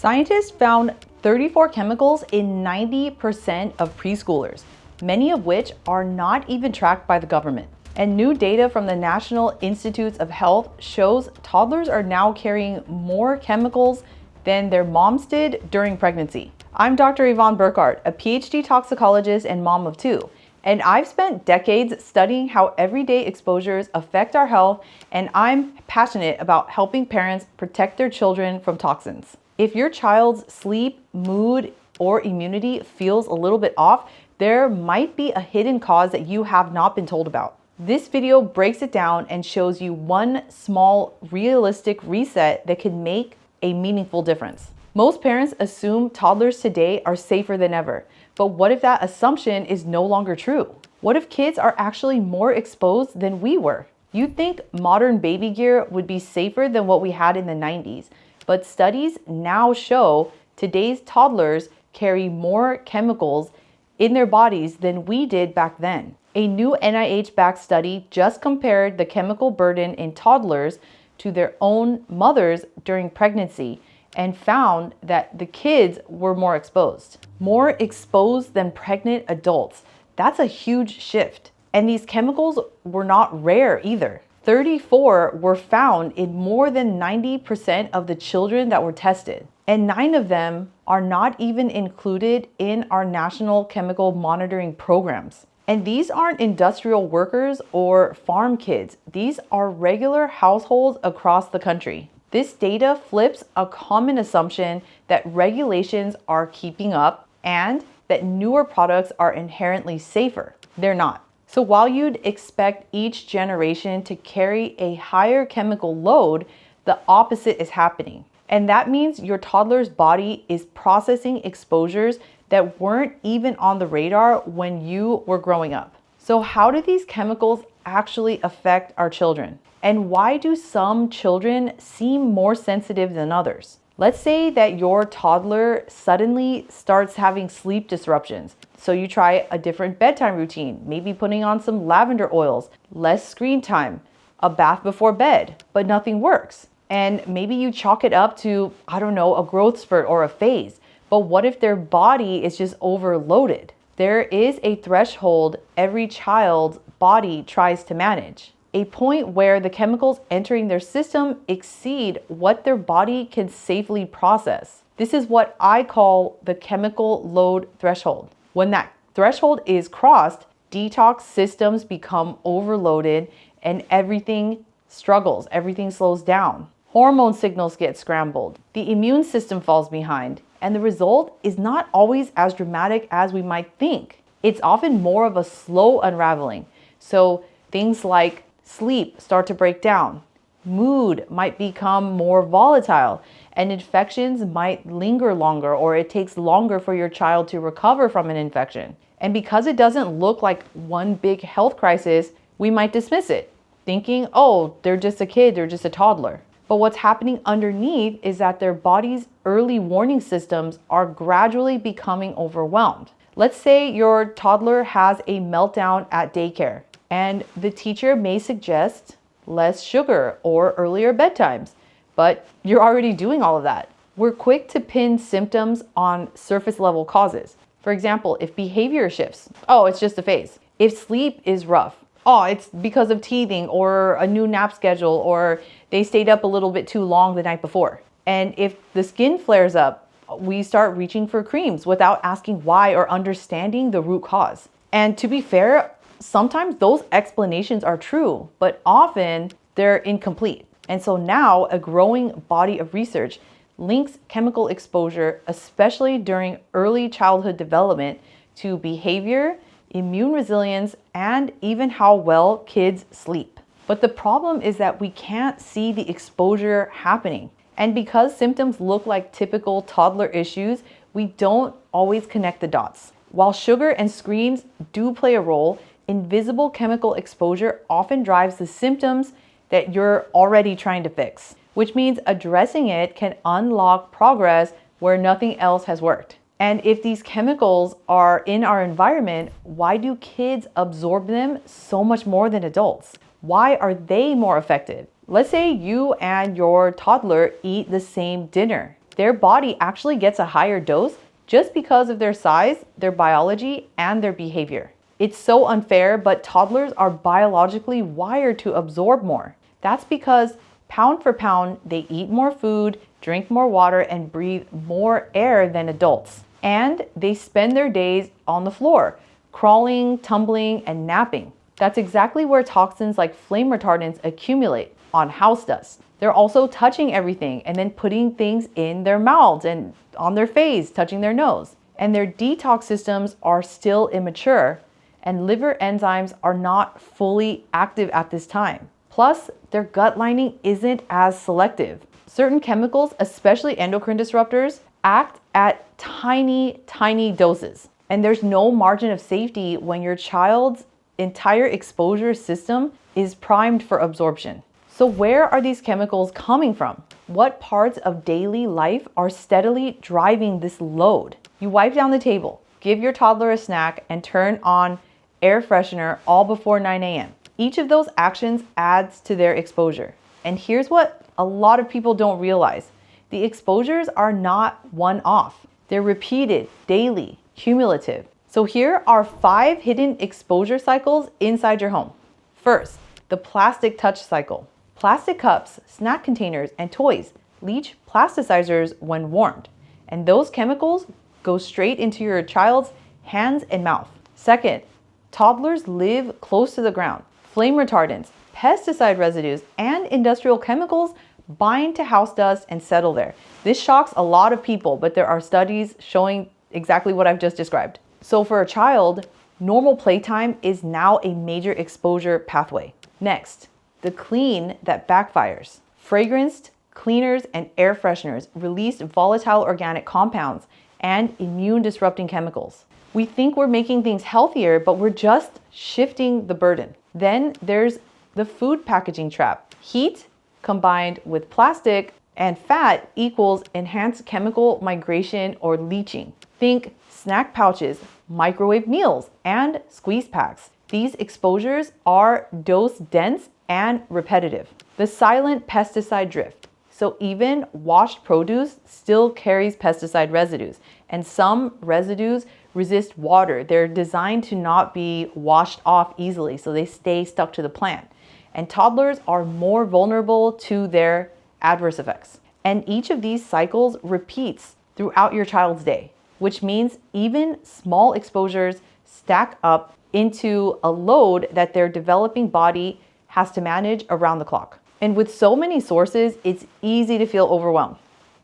Scientists found 34 chemicals in 90% of preschoolers, many of which are not even tracked by the government. And new data from the National Institutes of Health shows toddlers are now carrying more chemicals than their moms did during pregnancy. I'm Dr. Yvonne Burkart, a PhD toxicologist and mom of two, and I've spent decades studying how everyday exposures affect our health, and I'm passionate about helping parents protect their children from toxins. If your child's sleep, mood, or immunity feels a little bit off, there might be a hidden cause that you have not been told about. This video breaks it down and shows you one small, realistic reset that can make a meaningful difference. Most parents assume toddlers today are safer than ever, but what if that assumption is no longer true? What if kids are actually more exposed than we were? You'd think modern baby gear would be safer than what we had in the 90s, but studies now show today's toddlers carry more chemicals in their bodies than we did back then. A new NIH-backed study just compared the chemical burden in toddlers to their own mothers during pregnancy and found that the kids were more exposed. More exposed than pregnant adults. That's a huge shift. And these chemicals were not rare either. 34 were found in more than 90% of the children that were tested. And 9 of them are not even included in our national chemical monitoring programs. And these aren't industrial workers or farm kids. These are regular households across the country. This data flips a common assumption that regulations are keeping up and that newer products are inherently safer. They're not. So while you'd expect each generation to carry a higher chemical load, the opposite is happening. And that means your toddler's body is processing exposures that weren't even on the radar when you were growing up. So how do these chemicals actually affect our children? And why do some children seem more sensitive than others? Let's say that your toddler suddenly starts having sleep disruptions. So you try a different bedtime routine, maybe putting on some lavender oils, less screen time, a bath before bed, but nothing works. And maybe you chalk it up to, I don't know, a growth spurt or a phase. But what if their body is just overloaded? There is a threshold every child's body tries to manage. A point where the chemicals entering their system exceed what their body can safely process. This is what I call the chemical load threshold. When that threshold is crossed, detox systems become overloaded and everything struggles, everything slows down. Hormone signals get scrambled. The immune system falls behind. And the result is not always as dramatic as we might think. It's often more of a slow unraveling. So things like sleep start to break down. Mood might become more volatile, and infections might linger longer, or it takes longer for your child to recover from an infection. And because it doesn't look like one big health crisis, we might dismiss it, thinking, oh, they're just a kid, they're just a toddler. But what's happening underneath is that their body's early warning systems are gradually becoming overwhelmed. Let's say your toddler has a meltdown at daycare, and the teacher may suggest less sugar or earlier bedtimes, but you're already doing all of that. We're quick to pin symptoms on surface level causes. For example, if behavior shifts, oh, it's just a phase. If sleep is rough, oh, it's because of teething or a new nap schedule, or they stayed up a little bit too long the night before. And if the skin flares up, we start reaching for creams without asking why or understanding the root cause. And to be fair, sometimes those explanations are true, but often they're incomplete. And so now a growing body of research links chemical exposure, especially during early childhood development, to behavior, immune resilience, and even how well kids sleep. But the problem is that we can't see the exposure happening. And because symptoms look like typical toddler issues, we don't always connect the dots. While sugar and screens do play a role, invisible chemical exposure often drives the symptoms that you're already trying to fix, which means addressing it can unlock progress where nothing else has worked. And if these chemicals are in our environment, why do kids absorb them so much more than adults? Why are they more affected? Let's say you and your toddler eat the same dinner. Their body actually gets a higher dose just because of their size, their biology, and their behavior. It's so unfair, but toddlers are biologically wired to absorb more. That's because pound for pound, they eat more food, drink more water, and breathe more air than adults. And they spend their days on the floor, crawling, tumbling, and napping. That's exactly where toxins like flame retardants accumulate, on house dust. They're also touching everything and then putting things in their mouths and on their face, touching their nose. And their detox systems are still immature, and liver enzymes are not fully active at this time. Plus, their gut lining isn't as selective. Certain chemicals, especially endocrine disruptors, act at tiny, tiny doses. And there's no margin of safety when your child's entire exposure system is primed for absorption. So where are these chemicals coming from? What parts of daily life are steadily driving this load? You wipe down the table, give your toddler a snack, and turn on air freshener all before 9 a.m. Each of those actions adds to their exposure. And here's what a lot of people don't realize. The exposures are not one-off. They're repeated, daily, cumulative. So here are 5 hidden exposure cycles inside your home. First, the plastic touch cycle. Plastic cups, snack containers, and toys leach plasticizers when warmed, and those chemicals go straight into your child's hands and mouth. Second, toddlers live close to the ground. Flame retardants, pesticide residues, and industrial chemicals bind to house dust and settle there. This shocks a lot of people, but there are studies showing exactly what I've just described. So for a child, normal playtime is now a major exposure pathway. Next, the clean that backfires. Fragranced cleaners and air fresheners release volatile organic compounds and immune disrupting chemicals. We think we're making things healthier, but we're just shifting the burden. Then there's the food packaging trap. Heat combined with plastic and fat equals enhanced chemical migration or leaching. Think snack pouches, microwave meals, and squeeze packs. These exposures are dose dense and repetitive. The silent pesticide drift. So even washed produce still carries pesticide residues, and some residues resist water. They're designed to not be washed off easily, so they stay stuck to the plant. And toddlers are more vulnerable to their adverse effects. And each of these cycles repeats throughout your child's day, which means even small exposures stack up into a load that their developing body has to manage around the clock. And with so many sources, it's easy to feel overwhelmed.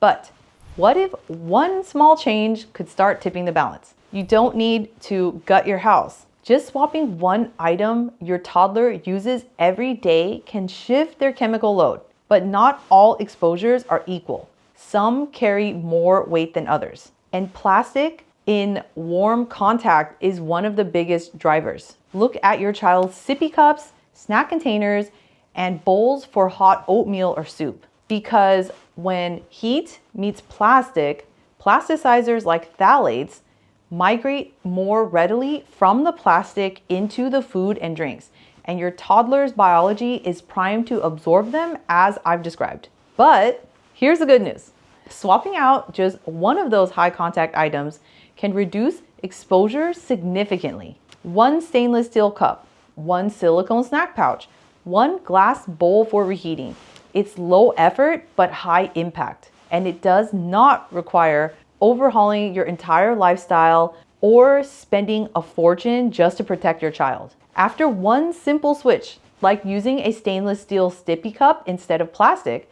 But what if one small change could start tipping the balance? You don't need to gut your house. Just swapping one item your toddler uses every day can shift their chemical load. But not all exposures are equal. Some carry more weight than others. And plastic in warm contact is one of the biggest drivers. Look at your child's sippy cups, snack containers, and bowls for hot oatmeal or soup. Because when heat meets plastic, plasticizers like phthalates migrate more readily from the plastic into the food and drinks. And your toddler's biology is primed to absorb them as I've described. But here's the good news. Swapping out just one of those high contact items can reduce exposure significantly. One stainless steel cup, one silicone snack pouch, one glass bowl for reheating. It's low effort but high impact, and it does not require overhauling your entire lifestyle or spending a fortune just to protect your child. After one simple switch, like using a stainless steel sippy cup instead of plastic,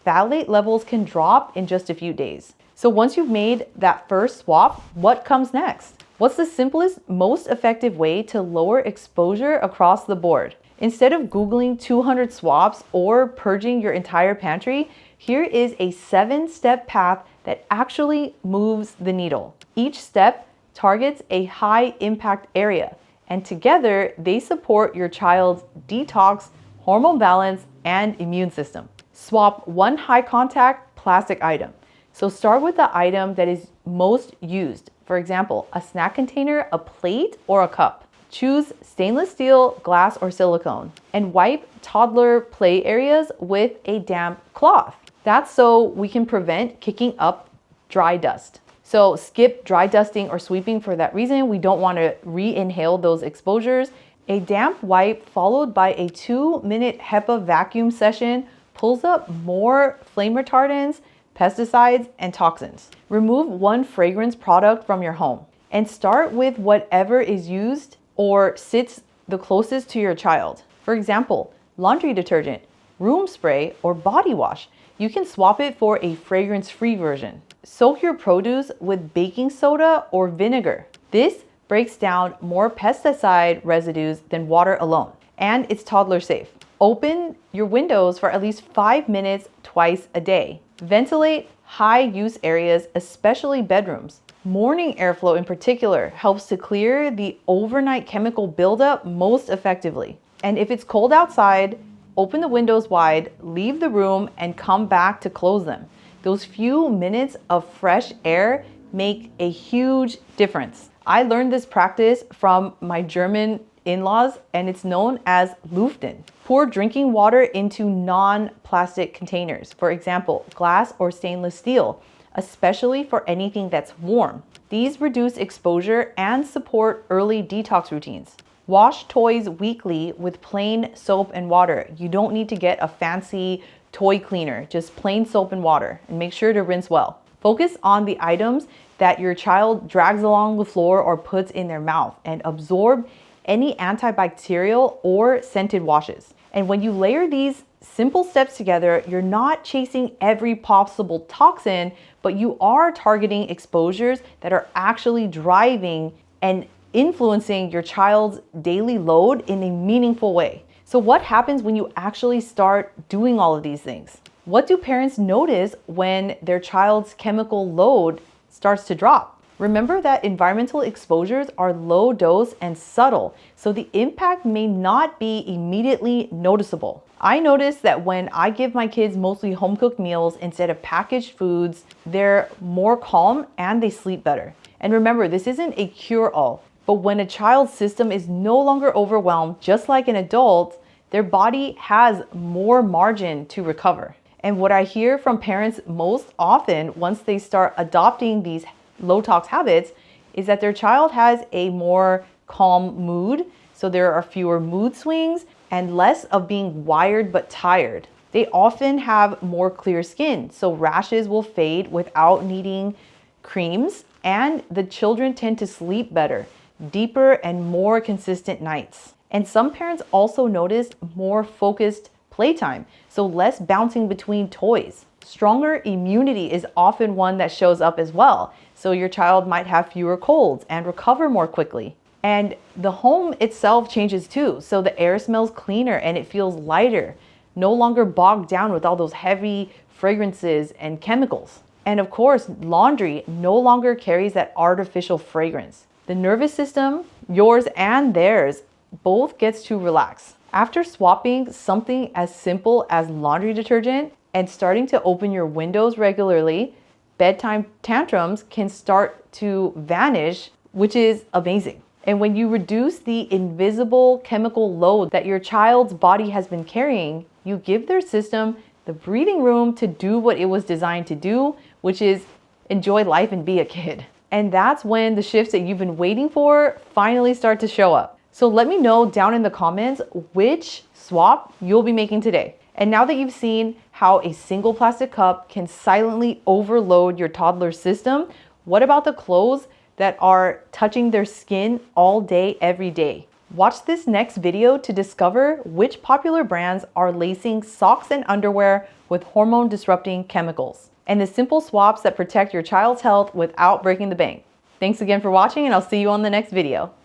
phthalate levels can drop in just a few days. So once you've made that first swap, what comes next? What's the simplest, most effective way to lower exposure across the board? Instead of Googling 200 swaps or purging your entire pantry, here is a 7-step path that actually moves the needle. Each step targets a high impact area, and together they support your child's detox, hormone balance, and immune system. Swap one high contact plastic item. So start with the item that is most used. For example, a snack container, a plate, or a cup. Choose stainless steel, glass, or silicone, and wipe toddler play areas with a damp cloth. That's so we can prevent kicking up dry dust. So skip dry dusting or sweeping for that reason. We don't want to re-inhale those exposures. A damp wipe followed by a 2-minute HEPA vacuum session pulls up more flame retardants, pesticides, and toxins. Remove one fragrance product from your home and start with whatever is used or sits the closest to your child. For example, laundry detergent, room spray, or body wash. You can swap it for a fragrance-free version. Soak your produce with baking soda or vinegar. This breaks down more pesticide residues than water alone, and it's toddler safe. Open your windows for at least 5 minutes twice a day. Ventilate high use areas, especially bedrooms. Morning airflow in particular helps to clear the overnight chemical buildup most effectively. And if it's cold outside, open the windows wide, leave the room, and come back to close them. Those few minutes of fresh air make a huge difference. I learned this practice from my German in-laws, and it's known as Luften. Pour drinking water into non-plastic containers, for example, glass or stainless steel, especially for anything that's warm. These reduce exposure and support early detox routines. Wash toys weekly with plain soap and water. You don't need to get a fancy toy cleaner, just plain soap and water, and make sure to rinse well. Focus on the items that your child drags along the floor or puts in their mouth and absorb any antibacterial or scented washes. And when you layer these simple steps together, you're not chasing every possible toxin, but you are targeting exposures that are actually driving and influencing your child's daily load in a meaningful way. So what happens when you actually start doing all of these things? What do parents notice when their child's chemical load starts to drop? Remember that environmental exposures are low dose and subtle, so the impact may not be immediately noticeable. I notice that when I give my kids mostly home-cooked meals instead of packaged foods, they're more calm and they sleep better. And remember, this isn't a cure-all, but when a child's system is no longer overwhelmed, just like an adult, their body has more margin to recover. And what I hear from parents most often once they start adopting these low-tox habits is that their child has a more calm mood, so there are fewer mood swings and less of being wired but tired. They often have more clear skin, so rashes will fade without needing creams, and the children tend to sleep better, deeper and more consistent nights. And some parents also notice more focused playtime, so less bouncing between toys. Stronger immunity is often one that shows up as well, so your child might have fewer colds and recover more quickly. And the home itself changes too, so the air smells cleaner and it feels lighter, no longer bogged down with all those heavy fragrances and chemicals. And of course, laundry no longer carries that artificial fragrance. The nervous system, yours and theirs, both gets to relax. After swapping something as simple as laundry detergent and starting to open your windows regularly, bedtime tantrums can start to vanish, which is amazing. And when you reduce the invisible chemical load that your child's body has been carrying, you give their system the breathing room to do what it was designed to do, which is enjoy life and be a kid. And that's when the shifts that you've been waiting for finally start to show up. So let me know down in the comments which swap you'll be making today. And now that you've seen how a single plastic cup can silently overload your toddler's system, what about the clothes that are touching their skin all day, every day? Watch this next video to discover which popular brands are lacing socks and underwear with hormone-disrupting chemicals, and the simple swaps that protect your child's health without breaking the bank. Thanks again for watching, and I'll see you on the next video.